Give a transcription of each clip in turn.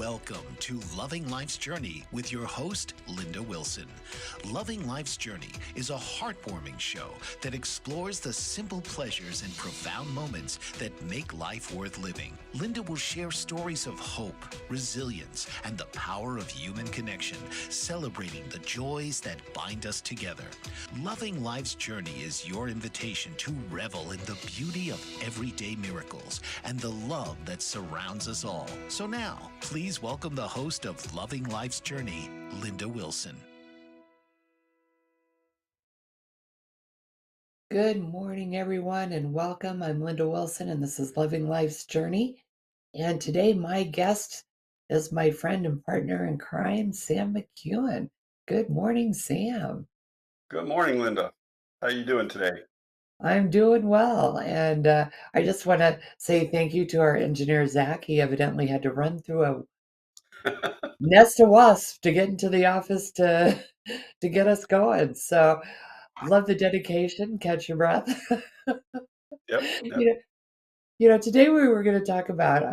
Welcome to Loving Life's Journey with your host, Linda Wilson. Loving Life's Journey is a heartwarming show that explores the simple pleasures and profound moments that make life worth living. Linda will share stories of hope, resilience, and the power of human connection, celebrating the joys that bind us together. Loving Life's Journey is your invitation to revel in the beauty of everyday miracles and the love that surrounds us all. So now, please welcome the host of Loving Life's Journey, Linda Wilson. Good morning, everyone, and welcome. I'm Linda Wilson, and this is Loving Life's Journey. And today, my guest is my friend and partner in crime, Sam McKeown. Good morning, Sam. Good morning, Linda. How are you doing today? I'm doing well, and I just want to say thank you to our engineer, Zach. He evidently had to run through a nest of wasps to get into the office to get us going. So, love the dedication. Catch your breath. Yep, yep, You know, today we were going to talk about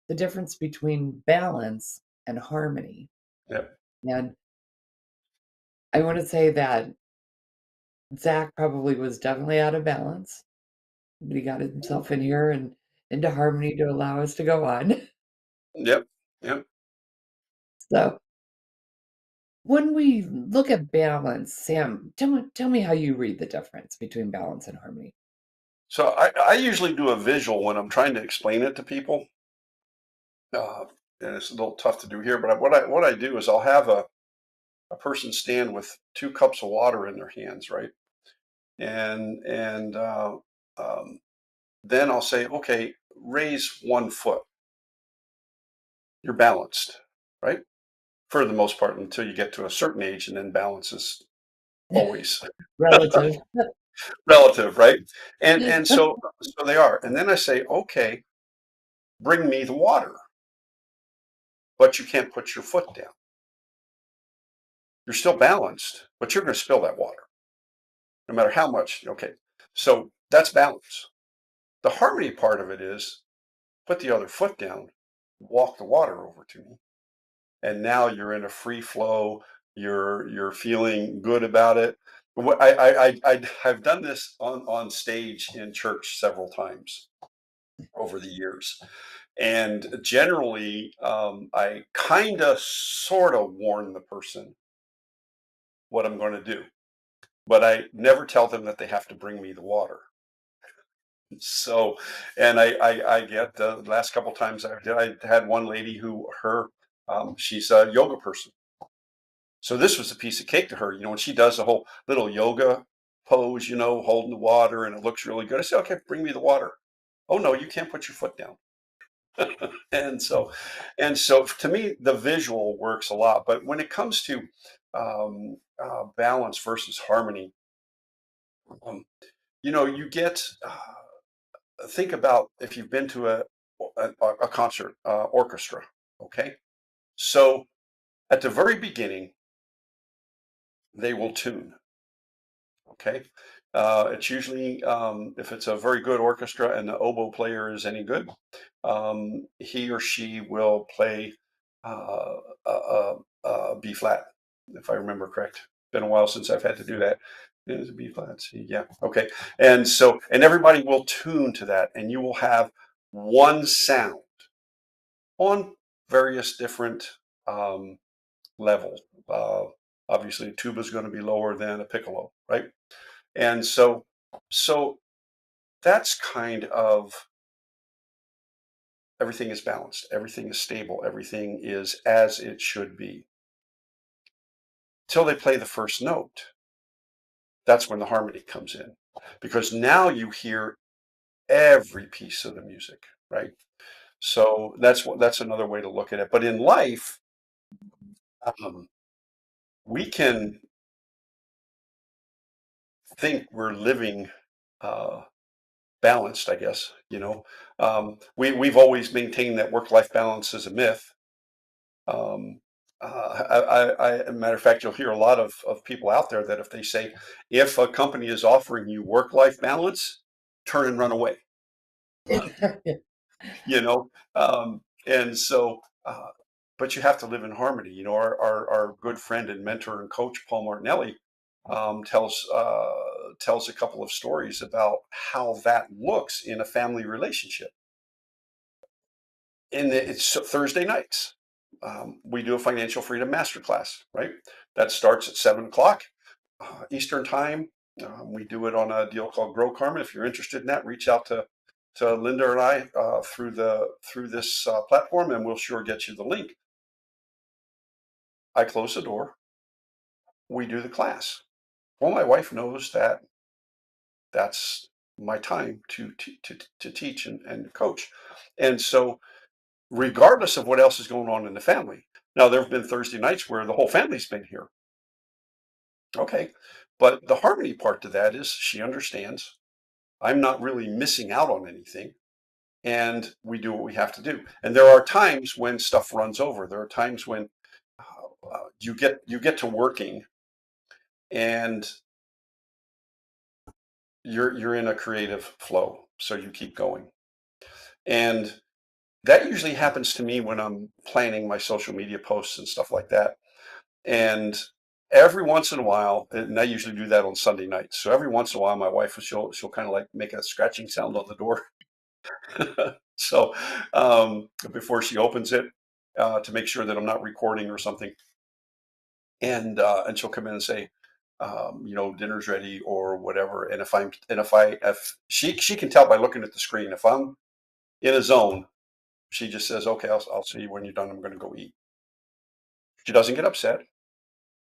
the difference between balance and harmony. yep. And I want to say that Zach probably was definitely out of balance, but he got himself in here and into harmony to allow us to go on. Yep, yep. So when we look at balance, Sam, tell me how you read the difference between balance and harmony. So I usually do a visual when I'm trying to explain it to people. And it's a little tough to do here, but what I do is I'll have a person stand with 2 cups of water in their hands, right? And um, then I'll say, okay, raise 1 foot. You're balanced, right? For the most part, until you get to a certain age, and then balance is always Relative. relative, right? And so they are. And then I say, okay, bring me the water, but you can't put your foot down. You're still balanced, but you're going to spill that water, no matter how much. Okay, so that's balance. The harmony part of it is put the other foot down, walk the water over to me, and now you're in a free flow. You're feeling good about it. What I've done this on stage in church several times over the years. And generally, I kind of sort of warn the person what I'm going to do, but I never tell them that they have to bring me the water. So, and I get the last couple times I had one lady who she's a yoga person. So this was a piece of cake to her, when she does the whole little yoga pose, holding the water and it looks really good. I said, okay, bring me the water. Oh no, you can't put your foot down. and so and so to me the visual works a lot, but when it comes to balance versus harmony, um, you get think about if you've been to a concert orchestra. Okay, so at the very beginning they will tune. Okay, it's usually if it's a very good orchestra and the oboe player is any good, he or she will play B flat, if I remember correct. Been a while since I've had to do that. It is a B flat C, yeah, okay. And everybody will tune to that, and you will have one sound on various different um, levels. Obviously, a tuba is going to be lower than a piccolo, right? And so that's kind of everything is balanced, everything is stable, everything is as it should be. Till they play the first note. That's when the harmony comes in. Because now you hear every piece of the music, right? So that's another way to look at it. But in life, um, we can think we're living uh, balanced, I guess. We've always maintained that work-life balance is a myth. Um, a matter of fact, you'll hear a lot of people out there that if they say, if a company is offering you work-life balance, turn and run away. you know, and so but you have to live in harmony. You know, our good friend and mentor and coach Paul Martinelli tells a couple of stories about how that looks in a family relationship. It's Thursday nights. We do a financial freedom masterclass, right? That starts at 7 o'clock Eastern time. We do it on a deal called Grow Karma. If you're interested in that, reach out to Linda and I through this platform, and we'll sure get you the link. I close the door. We do the class. Well, my wife knows that that's my time to teach and coach, and so regardless of what else is going on in the family. Now, there have been Thursday nights where the whole family's been here. Okay. But the harmony part to that is she understands I'm not really missing out on anything. And we do what we have to do. And there are times when stuff runs over. There are times when you get to working and you're in a creative flow. So you keep going. And that usually happens to me when I'm planning my social media posts and stuff like that. And every once in a while, and I usually do that on Sunday nights. So every once in a while, my wife she'll kind of like make a scratching sound on the door. So before she opens it to make sure that I'm not recording or something, and she'll come in and say, dinner's ready or whatever. And if she can tell by looking at the screen if I'm in a zone, she just says, okay, I'll see you when you're done. I'm going to go eat. She doesn't get upset.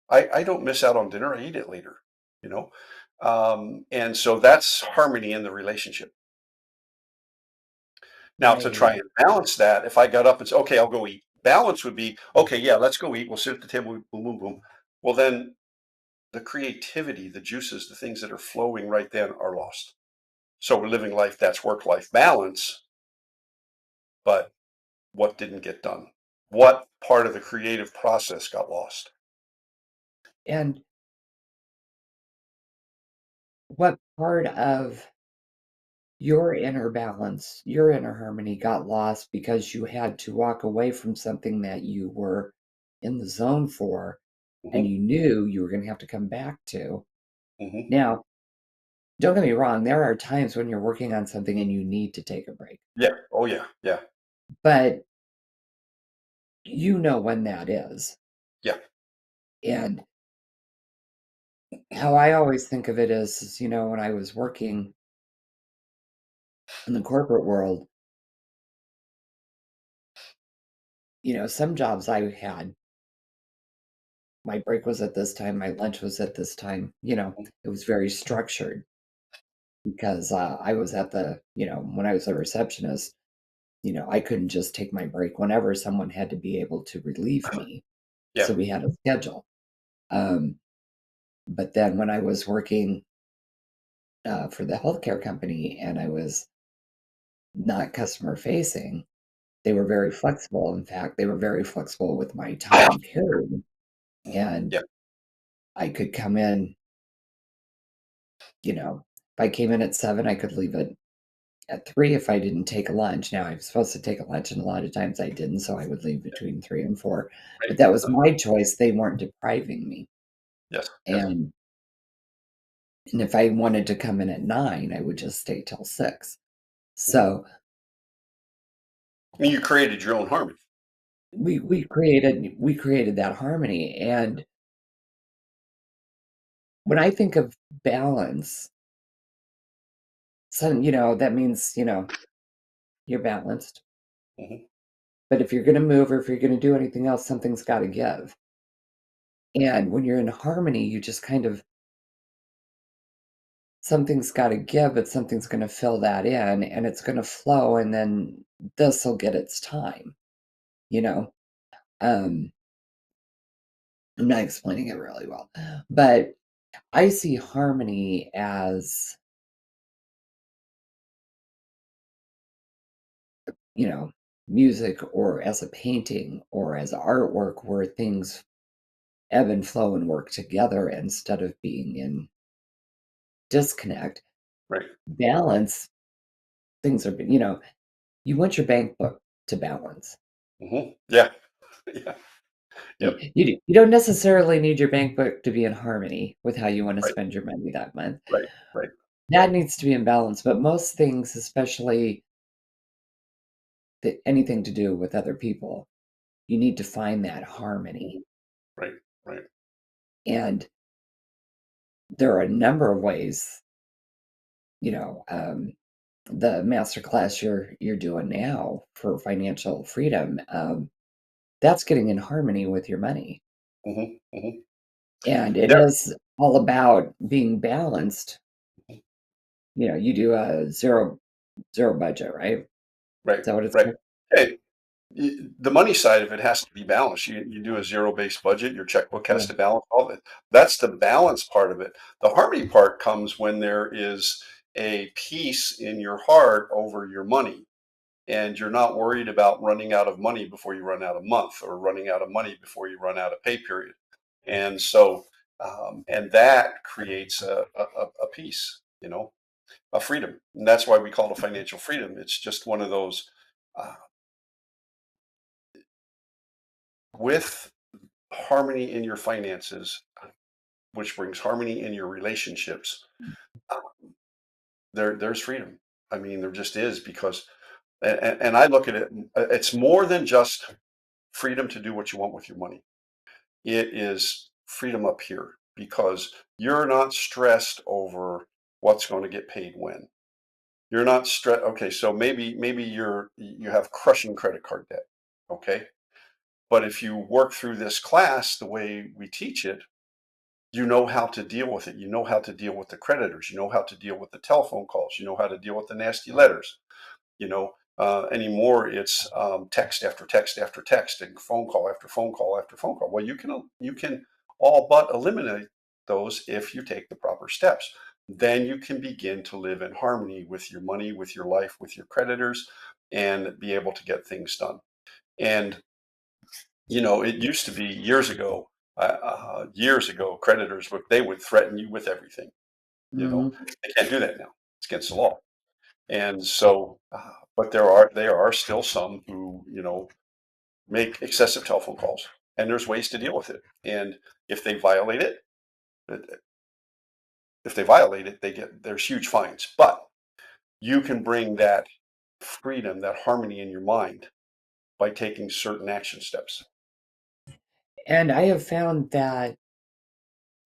I don't miss out on dinner. I eat it later, you know? And so that's harmony in the relationship. Now, to try Right. and balance that, if I got up and said, okay, I'll go eat, balance would be, okay, yeah, let's go eat. We'll sit at the table, boom, boom, boom. Well, then the creativity, the juices, the things that are flowing right then are lost. So we're living life, that's work life balance. But what didn't get done? What part of the creative process got lost? And what part of your inner balance, your inner harmony got lost because you had to walk away from something that you were in the zone for and Hmm. you knew you were going to have to come back to? Hmm. Now, don't get me wrong, there are times when you're working on something and you need to take a break, Yeah. Oh, yeah. Yeah. but you know when that is. Yeah. And how I always think of it is, when I was working in the corporate world, some jobs I had, my break was at this time, my lunch was at this time, it was very structured because I was when I was a receptionist, I couldn't just take my break whenever someone had to be able to relieve me. Yeah. So we had a schedule. Um, but then when I was working for the healthcare company and I was not customer facing, they were very flexible. In fact, they were very flexible with my time period. And Yeah. I could come in, if I came in at 7, I could leave at 3 if I didn't take a lunch. Now, I was supposed to take a lunch, and a lot of times I didn't, so I would leave between 3 and 4. Right. But that was my choice. They weren't depriving me. Yes. Yes. And if I wanted to come in at 9, I would just stay till 6. Mhm. So And you created your own harmony. we created that harmony. And when I think of balance, so that means you're balanced. Hmm. But if you're going to move or if you're going to do anything else, something's got to give. And when you're in harmony, you just kind of something's got to give, but something's going to fill that in and it's going to flow. And then this will get its time, you know? Um, I'm not explaining it really well, but I see harmony as, you know, music or as a painting or as artwork where things ebb and flow and work together instead of being in disconnect. Right. Balance, things are, you want your bank book to balance. Hmm. Yeah. Yeah. Yep. You don't necessarily need your bank book to be in harmony with how you wanna Right. spend your money that month. Right. Right. That needs to be in balance, but most things, especially anything to do with other people, you need to find that harmony, Right. Right. and there are a number of ways, you know, the master class you're doing now for financial freedom, that's getting in harmony with your money, Hmm. Hmm. and it Yeah. is all about being balanced. You know, you do a zero budget, right? Is Right. that what it's Right. called? Hey, the money side of it has to be balanced. You do a zero-based budget. Your checkbook has Yeah. to balance all of it. That's the balance part of it. The harmony part comes when there is a peace in your heart over your money, and you're not worried about running out of money before you run out of month, or running out of money before you run out of pay period. And so, and that creates a peace, a freedom. And that's why we call it financial freedom. It's just one of those, uh, with harmony in your finances, which brings harmony in your relationships, uh, there's freedom. I mean, there just is, because, and I look at it, it's more than just freedom to do what you want with your money. It is freedom up here, because you're not stressed over what's going to get paid when. You're not stressed. Okay, so maybe you have crushing credit card debt. Okay, but if you work through this class the way we teach it, you know how to deal with it. You know how to deal with the creditors. You know how to deal with the telephone calls. You know how to deal with the nasty letters. Anymore it's text after text after text, and phone call after phone call after phone call. Well, you can all but eliminate those if you take the proper steps. Then you can begin to live in harmony with your money, with your life, with your creditors, and be able to get things done. And it used to be years ago, creditors would threaten you with everything. Mhm. They can't do that now. It's against the law. And so, but there are still some who make excessive telephone calls, and there's ways to deal with it. And if they violate it, uh, there's huge fines. But you can bring that freedom, that harmony in your mind by taking certain action steps. And I have found that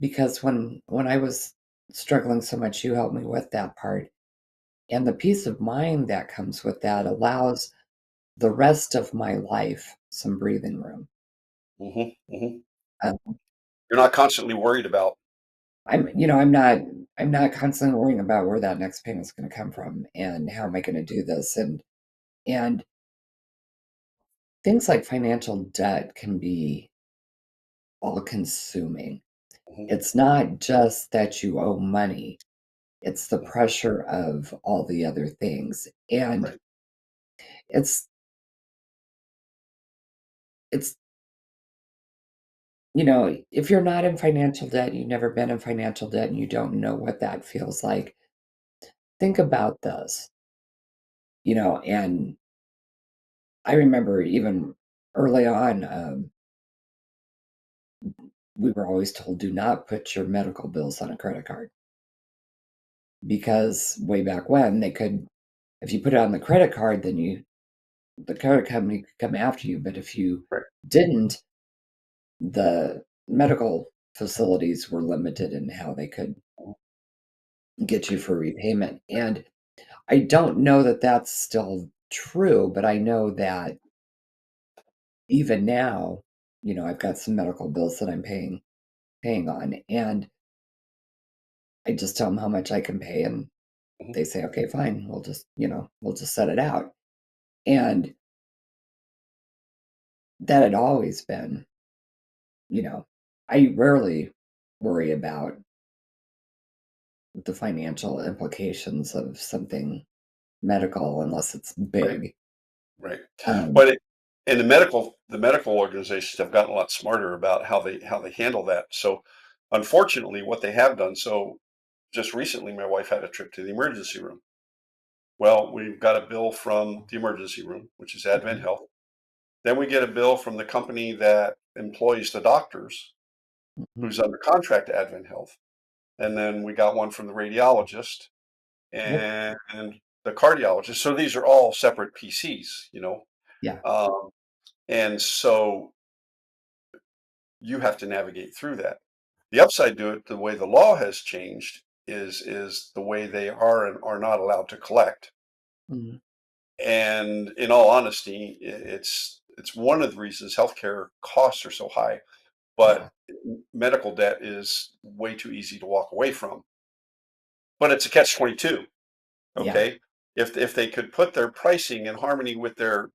because when I was struggling so much, you helped me with that part, and the peace of mind that comes with that allows the rest of my life some breathing room. Hmm. Hmm. Um, You're not constantly worried about. I'm not constantly worrying about where that next payment's gonna come from and how am I gonna do this, and things like financial debt can be all-consuming. Mhm. It's not just that you owe money, it's the pressure of all the other things, and Right. it's it's if you're not in financial debt, you've never been in financial debt, and you don't know what that feels like, think about this, and I remember even early on, we were always told, "Do not put your medical bills on a credit card," because way back when, they could if you put it on the credit card, then the credit company could come after you, but if you Right. didn't, the medical facilities were limited in how they could get you for repayment, and I don't know that that's still true, but I know that even now, I've got some medical bills that I'm paying on, and I just tell them how much I can pay, and Mhm. they say, "Okay, fine. We'll just set it out." And that had always been, you know, I rarely worry about the financial implications of something medical unless it's Right. big. Right. Um, But and the medical organizations have gotten a lot smarter about how they handle that. So, unfortunately, what they have done. So, just recently, my wife had a trip to the emergency room. Well, we've got a bill from the emergency room, which is Advent mhm, Health. Then we get a bill from the company that employs the doctors, Mhm. who's under contract to Advent Health. And then we got one from the radiologist Yep. and the cardiologist. So these are all separate PCs, you know. Yeah. Um, and so you have to navigate through that. The upside to it, the way the law has changed, is the way they are and are not allowed to collect. Mhm. And in all honesty, it's one of the reasons healthcare costs are so high. Yeah. But medical debt is way too easy to walk away from. But it's a catch-22. Yeah. Okay, if they could put their pricing in harmony with their,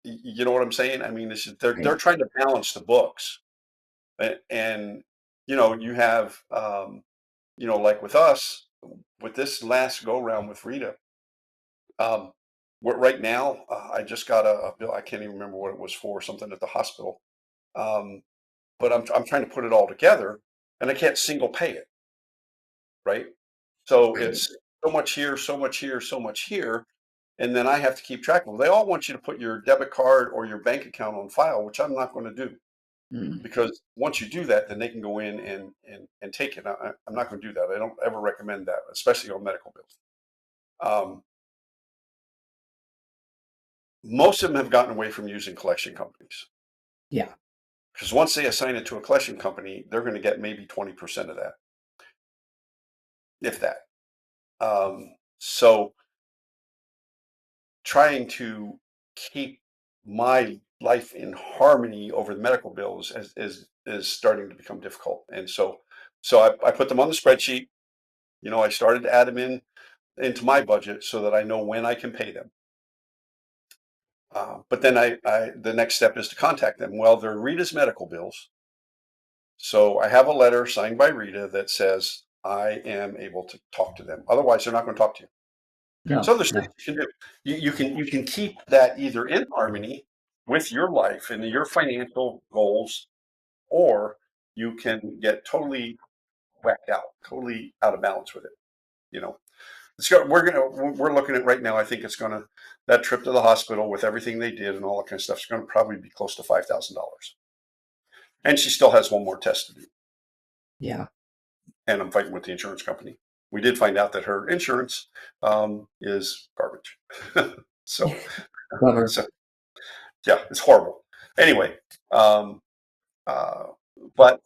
you know what I'm saying? I mean, they're Right. trying to balance the books, and you know you have you know, like with us, with this last go round with Rita, um, right now I just got a bill. I can't even remember what it was for, something at the hospital. Um, but I'm trying to put it all together, and I can't single pay it, right? So Right. it's so much here, so much here, so much here, and then I have to keep track of them. They all want you to put your debit card or your bank account on file, which I'm not going to do Mm. because once you do that, then they can go in and take it. I'm not going to do that. I don't ever recommend that, especially on medical bills. Um, most of them have gotten away from using collection companies Yeah. because once they assign it to a collection company, they're going to get maybe 20% of that, if that. So trying to keep my life in harmony over the medical bills is starting to become difficult. And so I put them on the spreadsheet. You know, I started to add them into my budget so that I know when I can pay them. But then the next step is to contact them. Well, they're Rita's medical bills. So I have a letter signed by Rita that says I am able to talk to them. Otherwise, they're not going to talk to you. No. So there's things No. you can do. You can keep that either in harmony with your life and your financial goals, or you can get totally whacked out, totally out of balance with it. You know, we're looking at right now. I think it's gonna that trip to the hospital with everything they did and all that kind of stuff is going to probably be close to $5,000. And she still has one more test to do. Yeah. And I'm fighting with the insurance company. We did find out that her insurance is garbage. so Bummer. so yeah, it's horrible. Anyway, um, uh, but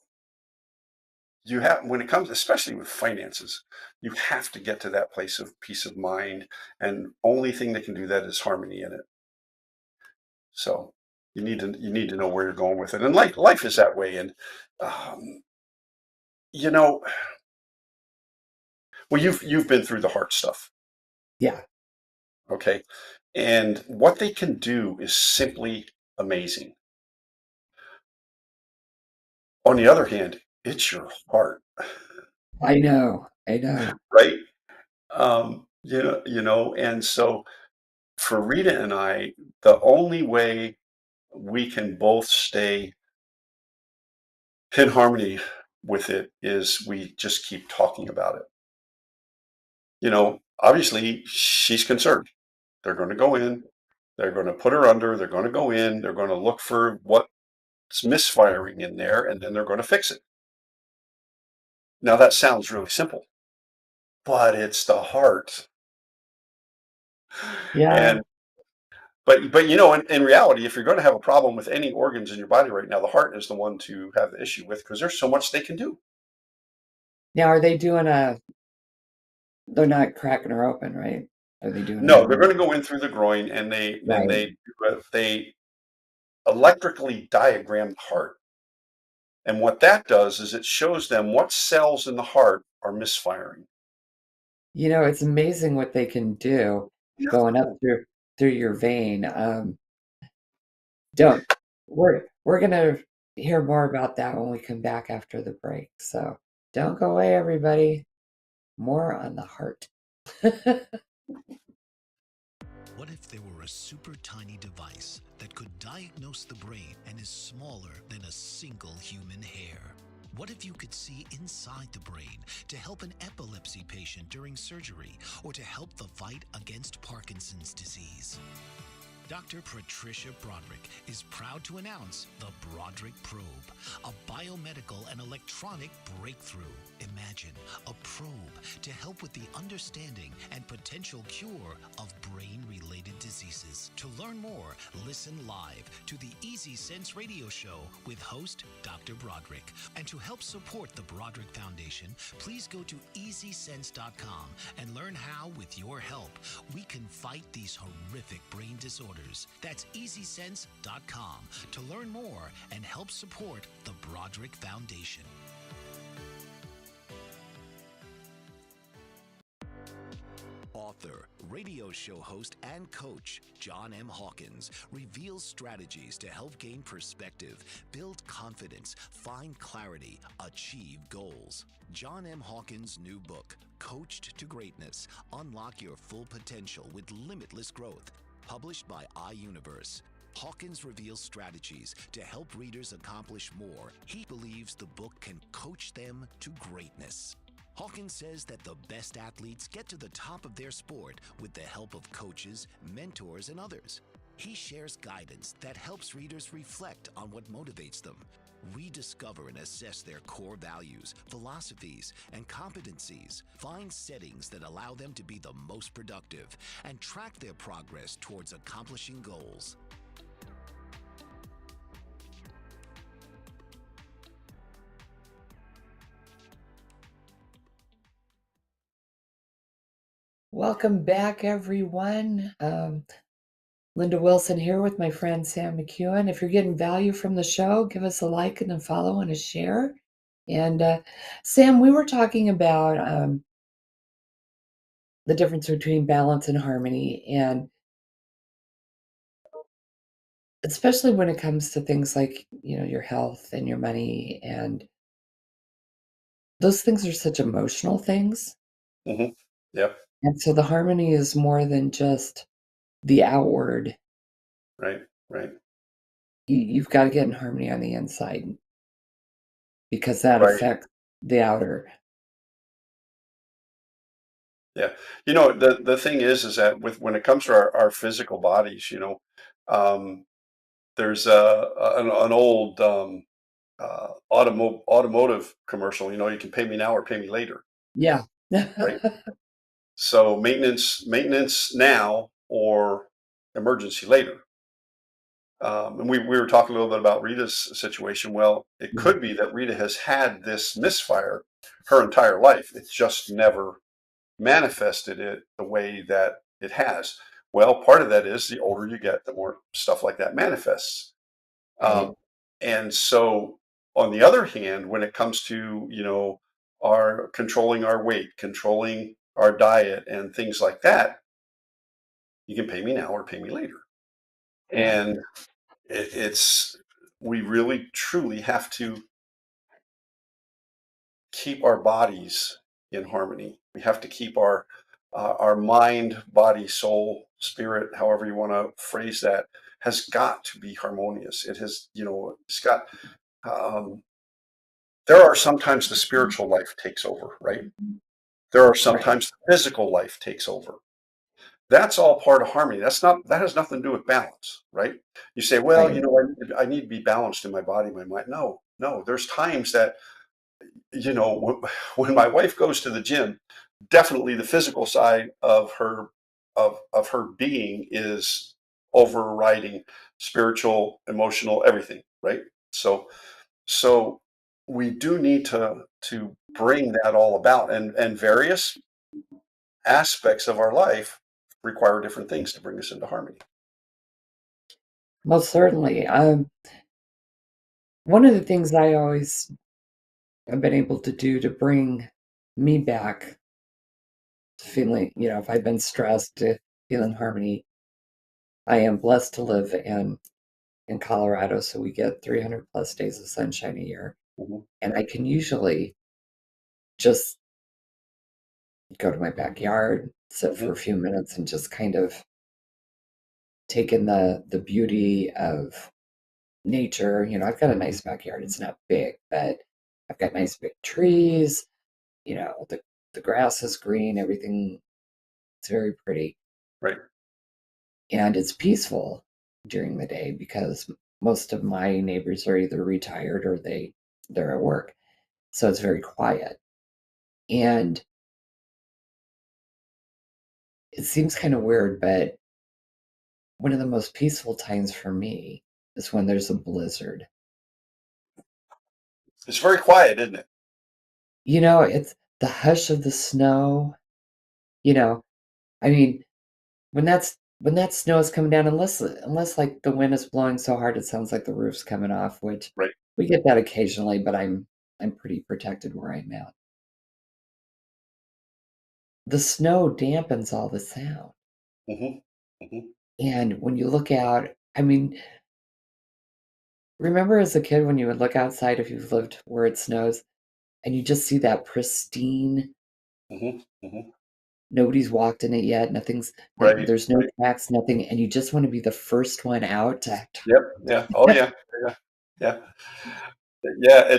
you have when it comes, especially with finances, you have to get to that place of peace of mind, and only thing that can do that is harmony in it. So you need to know where you're going with it, and life is that way. And um, you know, well, you've been through the hard stuff, Yeah. okay? And what they can do is simply amazing. On the other hand, it's your heart, I know. I know. right? And so for Rita and I, the only way we can both stay in harmony with it is we just keep talking about it. You know, obviously she's concerned. They're going to go in, they're going to put her under, they're going to go in, they're going to look for what's misfiring in there, and then they're going to fix it. Now that sounds really simple, but it's the heart. Yeah. And but you know, in reality, if you're going to have a problem with any organs in your body right now, the heart is the one to have the issue with because there's so much they can do. Now, are they doing a? They're not cracking her open, right? Are they doing a No, they're normal? going to go in through the groin and Right. they electrically diagram the heart. And what that does is it shows them what cells in the heart are misfiring. You know, it's amazing what they can do going up No. through your vein. Don't we're gonna hear more about that when we come back after the break. So don't go away, everybody. More on the heart. What if there were a super tiny device that could diagnose the brain and is smaller than a single human hair? What if you could see inside the brain to help an epilepsy patient during surgery or to help the fight against Parkinson's disease? Dr. Patricia Broderick is proud to announce the Broderick Probe, a biomedical and electronic breakthrough. Imagine a probe to help with the understanding and potential cure of brain-related diseases. To learn more, listen live to the Easy Sense radio show with host Dr. Broderick. And to help support the Broderick Foundation, please go to EasySense.com and learn how, with your help, we can fight these horrific brain disorders. That's EasySense.com to learn more and help support the Broderick Foundation. Author, radio show host, and coach John M. Hawkins reveals strategies to help gain perspective, build confidence, find clarity, achieve goals. John M. Hawkins' new book, Coached to Greatness, Unlock Your Full Potential with Limitless Growth, published by iUniverse. Hawkins reveals strategies to help readers accomplish more. He believes the book can coach them to greatness. Hawkins says that the best athletes get to the top of their sport with the help of coaches, mentors, and others. He shares guidance that helps readers reflect on what motivates them, rediscover and assess their core values, philosophies, and competencies, find settings that allow them to be the most productive, and track their progress towards accomplishing goals. Welcome back, everyone. Linda Wilson here with my friend Sam McKeown. If you're getting value from the show, give us a like and a follow and a share. And Sam, we were talking about the difference between balance and harmony, and especially when it comes to things like, your health and your money, and those things are such emotional things. Mm-hmm. Yep. And so the harmony is more than just the outward. Right. Right. You've got to get in harmony on the inside because that Right. affects the outer. Yeah. The thing is that when it comes to our physical bodies, um, there's an old automotive commercial. You can pay me now or pay me later, Yeah. right? So maintenance now or emergency later. And we were talking a little bit about Rita's situation. Well, it Yeah. could be that Rita has had this misfire her entire life. It's just never manifested it the way that it has. Well, part of that is the older you get, the more stuff like that manifests. Right. And so, on the other hand, when it comes to our controlling our weight, controlling our diet, and things like that, you can pay me now or pay me later. Yeah. And it's we really truly have to keep our bodies in harmony. We have to keep our mind, body, soul, spirit, however you want to phrase that, has got to be harmonious. It has, it's got. Um, there are sometimes the spiritual life takes over, right? There are Right. sometimes the physical life takes over. That's all part of harmony. That has nothing to do with balance, right? You say, well, Right. I need to be balanced in my body, my mind. No, no. There's times that when my wife goes to the gym, definitely the physical side of her being is overriding spiritual, emotional, everything, right? So we do need to bring that all about, and various aspects of our life require different things to bring us into harmony. Most certainly. One of the things I always have been able to do to bring me back to feeling, if I've been stressed, to feel in harmony. I am blessed to live in Colorado, so we get 300 plus days of sunshine a year. Mhm. And I can usually just go to my backyard, sit for Mhm. a few minutes, and just kind of take in the beauty of nature. I've got a nice backyard. It's not big, but I've got nice big trees. The grass is green, everything. It's very pretty. Right. and it's peaceful during the day because most of my neighbors are either retired or they're at work. So it's very quiet. And it seems kind of weird, but one of the most peaceful times for me is when there's a blizzard. It's very quiet, isn't it? It's the hush of the snow. You know, I mean, when that snow is coming down, unless like the wind is blowing so hard it sounds like the roof's coming off, which Right. we get that occasionally, but I'm pretty protected where I'm at. The snow dampens all the sound. Hmm. Hmm. And when you look out, I mean, remember as a kid when you would look outside if you've lived where it snows and you just see that pristine, Hmm. Hmm. nobody's walked in it yet, Right. there's no Right. tracks, nothing, and you just want to be the first one out to Yep. Yeah. Oh yeah. Yeah. Yeah. Yeah.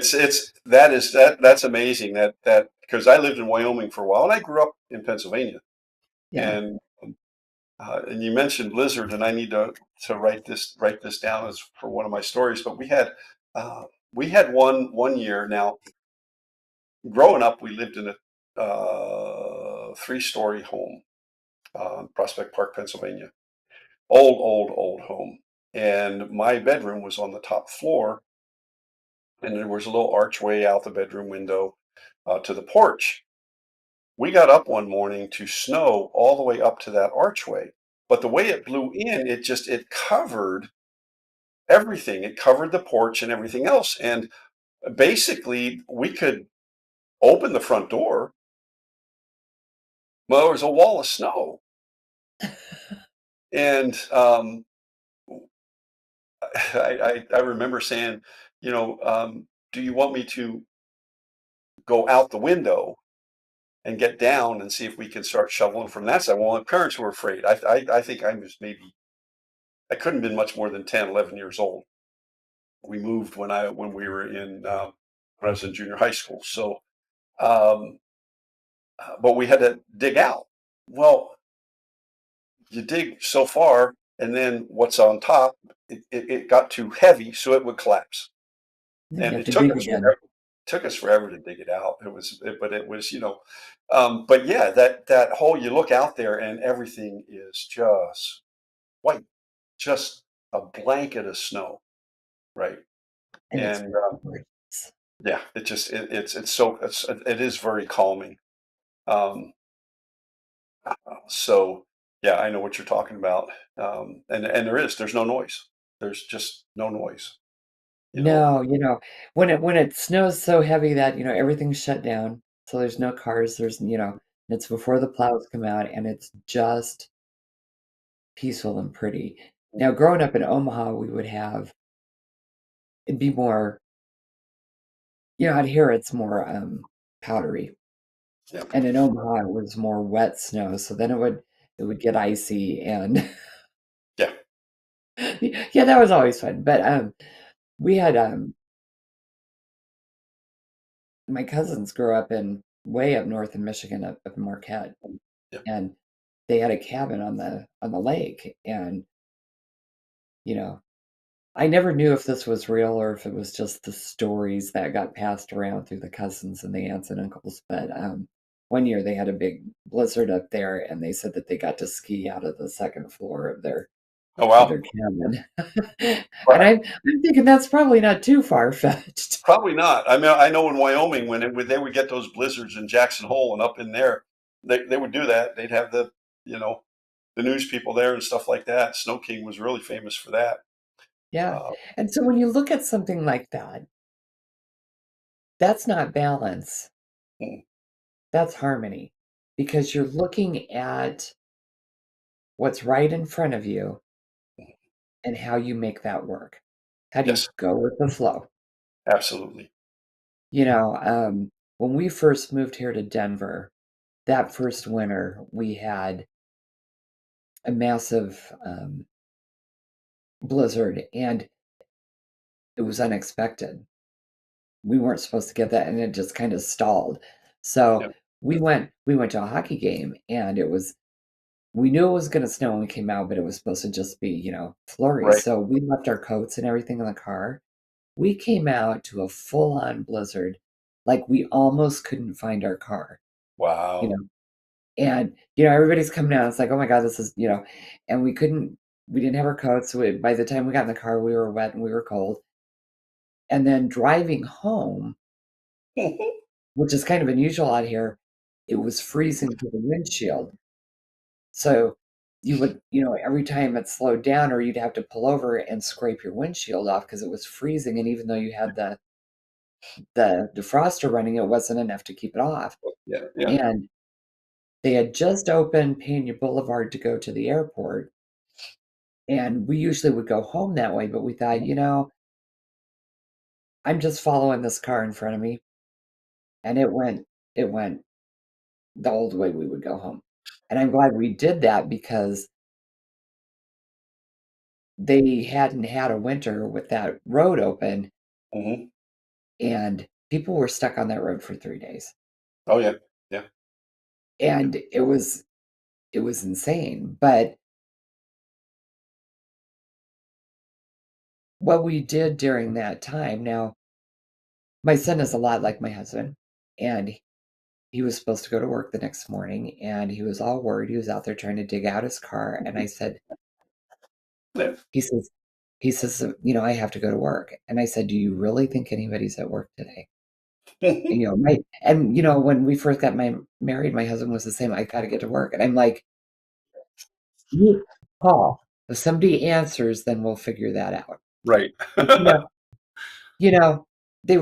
That's amazing that because I lived in Wyoming for a while and I grew up in Pennsylvania yeah. and and you mentioned blizzard and I need to write this down as for one of my stories. But uh, we had one year now. Growing up, we lived in a three-story home, Prospect Park, Pennsylvania. Old home. And my bedroom was on the top floor, and there was a little archway out the bedroom window to the porch. We got up one morning to snow all the way up to that archway, but the way it blew in, it covered everything. It covered the porch and everything else, and basically we could open the front door. Well, there was a wall of snow, and I remember saying, do you want me to go out the window and get down and see if we can start shoveling from that side? Well, my parents were afraid. I think I couldn't have been much more than 10, 11 years old. We moved when we were when I was in junior high school. So, um, but we had to dig out. Well, you dig so far, and then what's on top, it got too heavy, so it would collapse. Then you And have it to dig took us again. forever. Took us forever to dig it out. But it was, but yeah, that hole. You look out there, and everything is just white, just a blanket of snow, right? And it's And gorgeous. yeah, it is very calming. Um, so yeah, I know what you're talking about. And there's no noise. There's just no noise. You know. No, when it snows so heavy that, everything's shut down, so there's no cars, it's before the plows come out, and it's just peaceful and pretty. Now, growing up in Omaha, it'd be more, out here it's more, powdery, Yeah. and in Omaha, it was more wet snow, so then it would get icy, and Yeah. yeah, that was always fun, but, we had, my cousins grew up in way up north in Michigan, up in Marquette, Yeah. and they had a cabin on the lake, and, you know, I never knew if this was real or if it was just the stories that got passed around through the cousins and the aunts and uncles, but, one year they had a big blizzard up there, and they said that they got to ski out of the 2nd floor of their Oh of wow. their cabin. And Right. I'm thinking that's probably not too far-fetched. Probably not. I mean, I know in Wyoming when they would get those blizzards in Jackson Hole and up in there, they would do that. They'd have you know, the news people there and stuff like that. Snow King was really famous for that. Yeah, Uh, and so when you look at something like that, that's not balance, mm, that's harmony, because you're looking at what's right in front of you and how you make that work. How do you yes, go with the flow? absolutely. You know, when we first moved here to Denver, that first winter, we had a massive, blizzard, and it was unexpected. We weren't supposed to get that, and it just kinda stalled. So, Yeah. we went to a hockey game, and we knew it was going to snow when we came out, but it was supposed to just be, flurries. Right. So we left our coats and everything in the car. We came out to a full-on blizzard, like we almost couldn't find our car, you Wow. know. And everybody's coming out. It's like, oh my God, this is, and we didn't have our coats. So by the time we got in the car, we were wet and we were cold. And then driving home, which is kind of unusual out here, it was freezing to the windshield. So you would, every time it slowed down, or you'd have to pull over and scrape your windshield off because it was freezing. And even though you had the defroster running, it wasn't enough to keep it off. Yeah. Yeah. And they had just opened Pena Boulevard to go to the airport. And we usually would go home that way, but we thought, I'm just following this car in front of me. And it went the old way we would go home. And I'm glad we did that because they hadn't had a winter with that road open, Hmm. and people were stuck on that road for 3 days. Oh yeah. Yeah. Yeah. And it was insane. But what we did during that time, now my son is a lot like my husband, and he was supposed to go to work the next morning, and he was all worried. He was out there trying to dig out his car, and I said, Yeah. he says, I have to go to work. And I said, do you really think anybody's at work today? And, when we first got married, my husband was the same. I got to get to work, and I'm like, you call. If somebody answers, then we'll figure that out. Right. You know, you know, they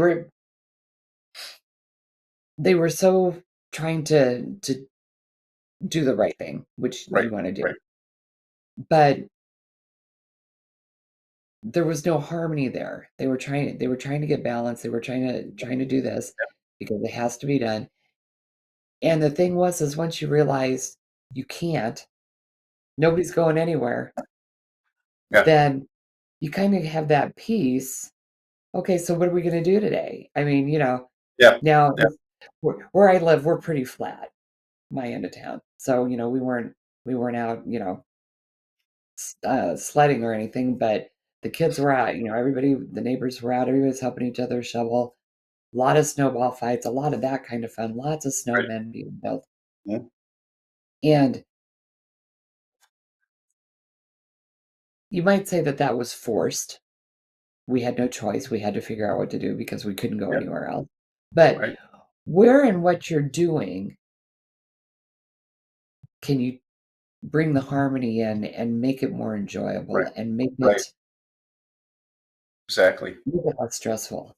were so trying to do the right thing, which Right. you want to do, Right. but there was no harmony there. They were trying to get balance. They were trying to do this because it has to be done. And the thing was, is once you realize you can't, nobody's going anywhere, Yeah. then you kind of have that peace. Okay, so what are we going to do today? I mean, Yeah. now Yeah. where I live, we're pretty flat, my end of town. So, we weren't out, sledding or anything, but the kids were out, everybody, the neighbors were out, everybody's helping each other shovel. A lot of snowball fights, a lot of that kind of fun, lots of Right. snowmen being built. Mhm. And you might say that that was forced. We had no choice. We had to figure out what to do because we couldn't go Yeah. anywhere else. But Right. where and what you're doing can you bring the harmony in and make it more Right. enjoyable and make Right. it Exactly. make it less stressful?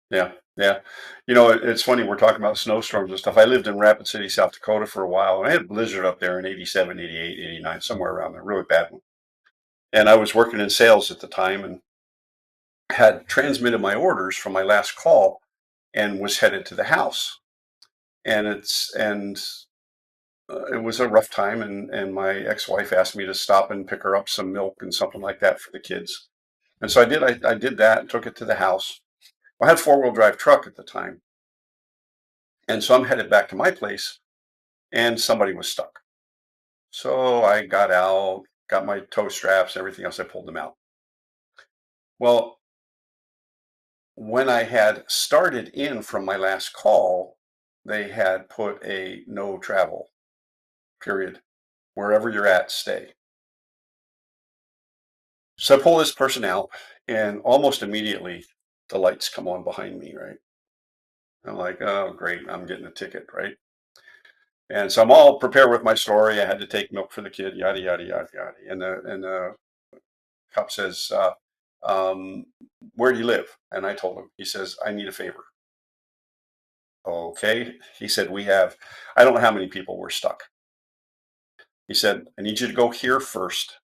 Yeah. Yeah. It's funny. We're talking about snowstorms and stuff. I lived in Rapid City, South Dakota for a while, and I had a blizzard up there in 87, 88, 89, somewhere around there, really bad one. And I was working in sales at the time and had transmitted my orders from my last call and was headed to the house. And it was a rough time, and my ex-wife asked me to stop and pick her up some milk and something like that for the kids. And so I did. I did that and took it to the house. I had a four-wheel drive truck at the time, and so I'm headed back to my place, and somebody was stuck. So I got out, got my tow straps, and everything else. I pulled them out. Well, when I had started in from my last call, they had put a no travel period. Wherever you're at, stay. So I pull this person out, and almost immediately the lights come on behind me, right? I'm like, oh, great, I'm getting a ticket, right? And so I'm all prepared with my story. I had to take milk for the kid, yada yada yada yada. And the cop says, um, "Where do you live?" And I told him. He says, "I need a favor." Okay. He said, "We have, I don't know how many people were stuck." He said, "I need you to go here first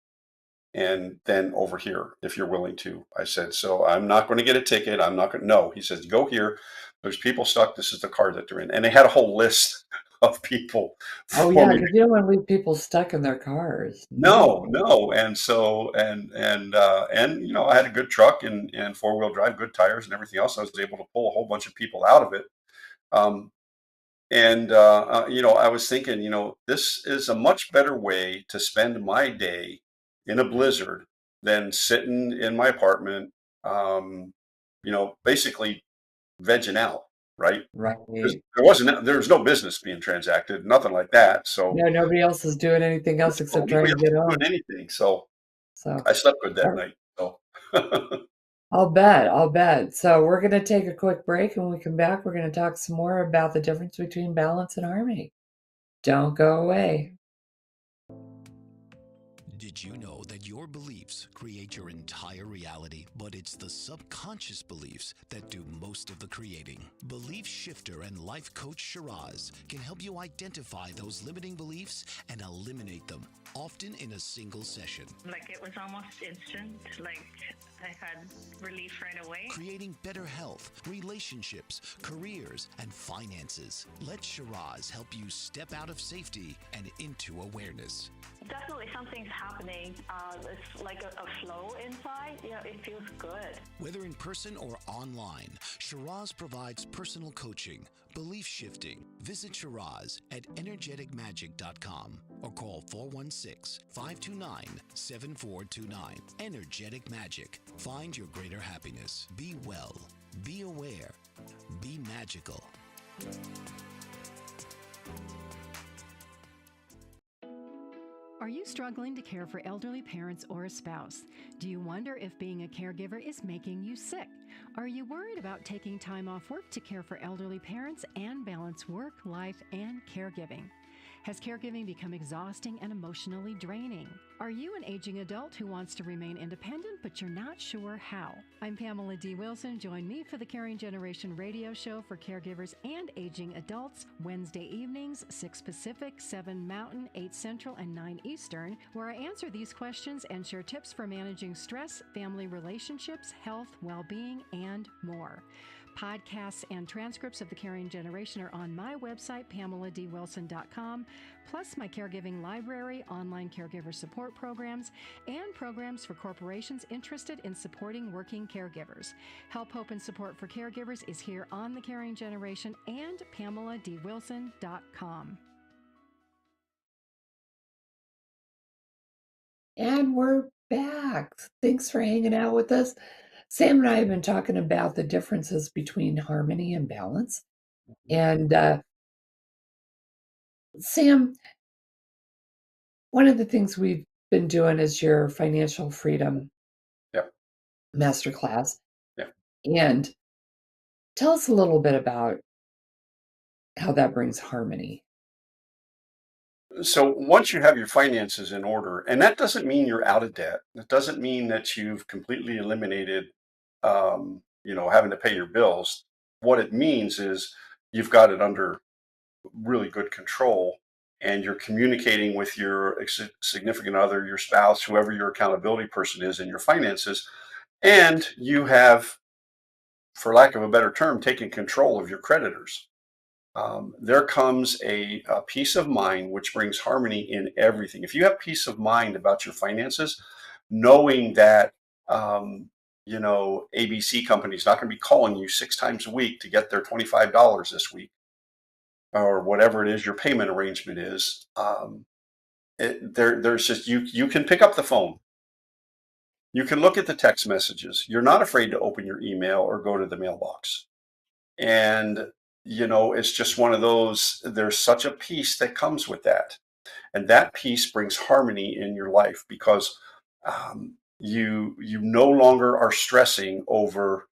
and then over here if you're willing to." I said, "So I'm not going to get a ticket. I'm not going to." No, he says, "Go here. There's people stuck. This is the car that they're in." And they had a whole list of people Oh for yeah, me. because you don't want to leave people stuck in their cars. No, No. no. And so, and I had a good truck and four-wheel drive, good tires and everything else. I was able to pull a whole bunch of people out of it. Um, And, I was thinking, this is a much better way to spend my day in a blizzard than sitting in my apartment, um, basically vegging out, right? Because Right. there was no business being transacted, nothing like that. So No, nobody else is doing anything else no, except trying nobody to else get was home. doing anything. So So, I slept good that uh, night. So I'll bet, I'll bet. So we're gonna take a quick break, and when we come back, we're gonna talk some more about the difference between balance and harmony. Don't go away. Did you know that your beliefs create your entire reality, but it's the subconscious beliefs that do most of the creating? Belief shifter and life coach Shiraz can help you identify those limiting beliefs and eliminate them, often in a single session. Like it was almost instant, like I had relief right away. Creating better health, relationships, careers, and finances. Let Shiraz help you step out of safety and into awareness. Definitely something's happening. It's like a flow inside. It feels good. Whether in person or online, Shiraz provides personal coaching, belief shifting. Visit Shiraz at energeticmagic.com or call 416-529-7429. Energetic Magic. Find your greater happiness. Be well. Be aware. Be magical. Are you struggling to care for elderly parents or a spouse? Do you wonder if being a caregiver is making you sick? Are you worried about taking time off work to care for elderly parents and balance work, life, and caregiving? Has caregiving become exhausting and emotionally draining? Are you an aging adult who wants to remain independent, but you're not sure how? I'm Pamela D. Wilson. Join me for the Caring Generation radio show for caregivers and aging adults, Wednesday evenings, 6 Pacific, 7 Mountain, 8 Central, and 9 Eastern, where I answer these questions and share tips for managing stress, family relationships, health, well-being, and more. Podcasts and transcripts of The Caring Generation are on my website, PamelaDWilson.com, plus my caregiving library, online caregiver support programs, and programs for corporations interested in supporting working caregivers. Help, hope, and support for caregivers is here on The Caring Generation and PamelaDWilson.com. And we're back. Thanks for hanging out with us. Sam and I have been talking about the differences between harmony and balance. And Sam, one of the things we've been doing is your financial freedom yeah, masterclass. yeah. And tell us a little bit about how that brings harmony. So once you have your finances in order, and that doesn't mean you're out of debt. It doesn't mean that you've completely eliminated, having to pay your bills. What it means is you've got it under really good control, and you're communicating with your significant other, your spouse, whoever your accountability person is in your finances, and you have, for lack of a better term, taken control of your creditors. There comes a peace of mind which brings harmony in everything. If you have peace of mind about your finances, knowing that ABC company is not going to be calling you 6 times a week to get their $25 this week, or whatever it is your payment arrangement is, there's just you can pick up the phone. You can look at the text messages. You're not afraid to open your email or go to the mailbox. And it's just one of those, there's such a peace that comes with that. And that peace brings harmony in your life because you no longer are stressing over,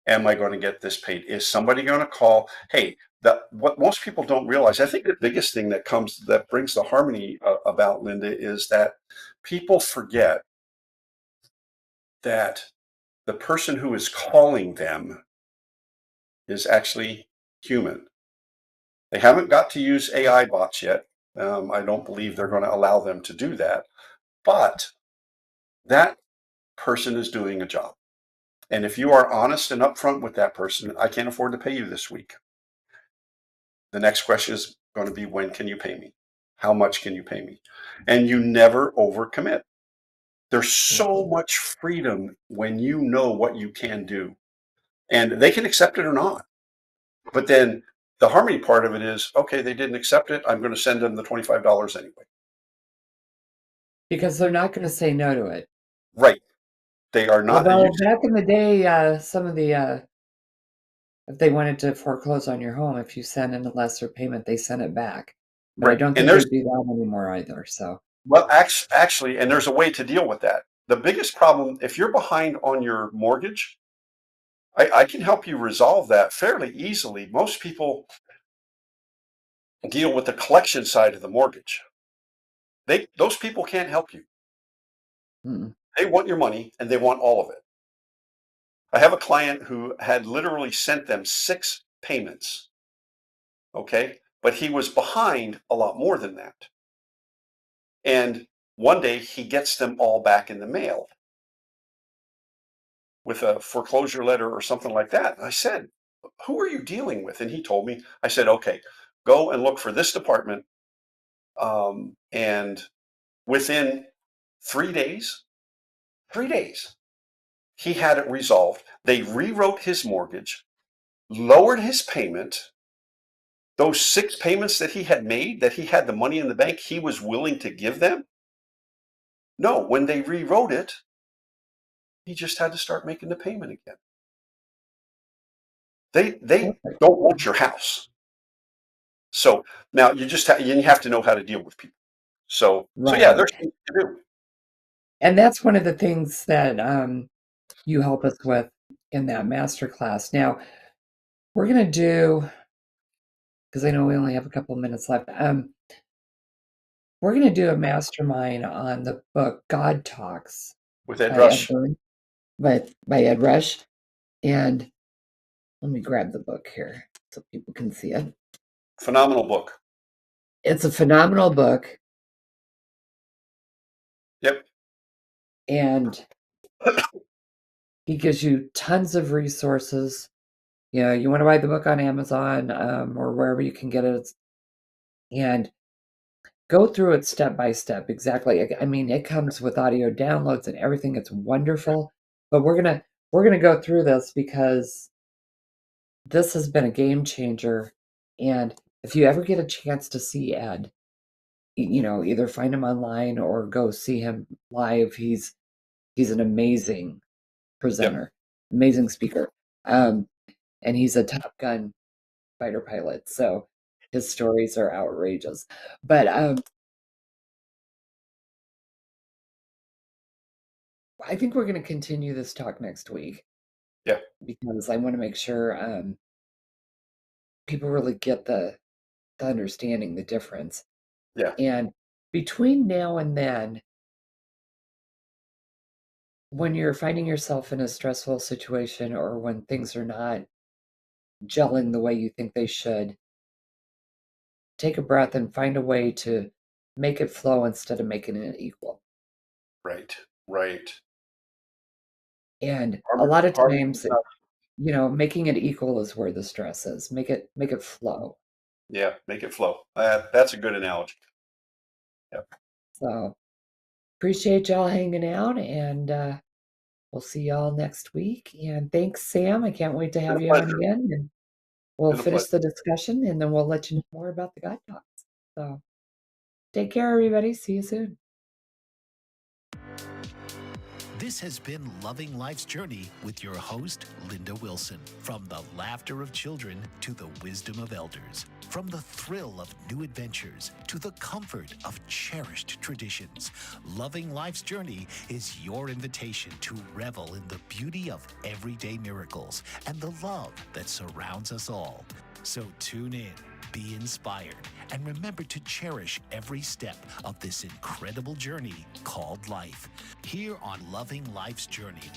am I going to get this paid? Is somebody going to call? Hey, what most people don't realize, I think the biggest thing that brings the harmony about, Linda, is that people forget that the person who is calling them is actually human. They haven't got to use AI bots yet. I don't believe they're going to allow them to do that. But that person is doing a job. And if you are honest and upfront with that person, I can't afford to pay you this week. The next question is going to be, when can you pay me? How much can you pay me? And you never overcommit. There's so much freedom when you know what you can do. And they can accept it or not. But then The harmony part of it is, okay, they didn't accept it. I'm going to send them the $25 anyway. Because they're not going to say no to it. Right. They are not. Although back in the day, some of the if they wanted to foreclose on your home, if you sent in a lesser payment, they sent it back. But I Right. don't And think they there's, do that anymore either. So, well, actually, and there's a way to deal with that. The biggest problem, if you're behind on your mortgage, I can help you resolve that fairly easily. Most people deal with the collection side of the mortgage. Those people can't help you. mm, They want your money and they want all of it. I have a client who had literally sent them 6 payments. Okay. But he was behind a lot more than that. And one day he gets them all back in the mail with a foreclosure letter or something like that. And I said, who are you dealing with? And he told me. I said, okay, go and look for this department. And within 3 days, he had it resolved. They rewrote his mortgage, lowered his payment. Those 6 payments that he had made, that he had the money in the bank, he was willing to give them. No, when they rewrote it, he just had to start making the payment again. They perfect. don't want your house. So now you have to know how to deal with people. So yeah, Right. there's things to do. And that's one of the things that you help us with in that masterclass. Now, we're going to do, because I know we only have a couple of minutes left, we're going to do a mastermind on the book God Talks With Ed by Ed Rush, Burn, by Ed Rush. And let me grab the book here so people can see it. phenomenal book. It's a phenomenal book, Yep. and he gives you tons of resources. You know, you want to buy the book on Amazon or wherever you can get it, and go through it step by step. Exactly. I mean, it comes with audio downloads and everything. It's wonderful. But we're gonna go through this because this has been a game changer. And if you ever get a chance to see Ed, you know, either find him online or go see him live. He's an amazing Yep. presenter, amazing speaker. And he's a Top Gun fighter pilot, so his stories are outrageous. But I think we're going to continue this talk next week Yeah. because I want to make sure people really get the understanding, the difference. Yeah. And between now and then, when you're finding yourself in a stressful situation or when things are not gelling the way you think they should, take a breath and find a way to make it flow instead of making it equal. Right. Right. And a Harmony, lot of harmony times, is not. you know, making it equal is where the stress is. Make it flow. Yeah. Make it flow. That's a good analogy. Yep. So appreciate y'all hanging out, and we'll see y'all next week. And thanks, Sam. I can't wait to Been have a you on pleasure. again, and we'll Been a finish pleasure. the discussion, and then we'll let you know more about the God Talks. So take care, everybody. See you soon. This has been Loving Life's Journey with your host, Linda Wilson. From the laughter of children to the wisdom of elders. From the thrill of new adventures to the comfort of cherished traditions. Loving Life's Journey is your invitation to revel in the beauty of everyday miracles and the love that surrounds us all. So tune in, be inspired, and remember to cherish every step of this incredible journey called life. Here on Loving Life's Journey,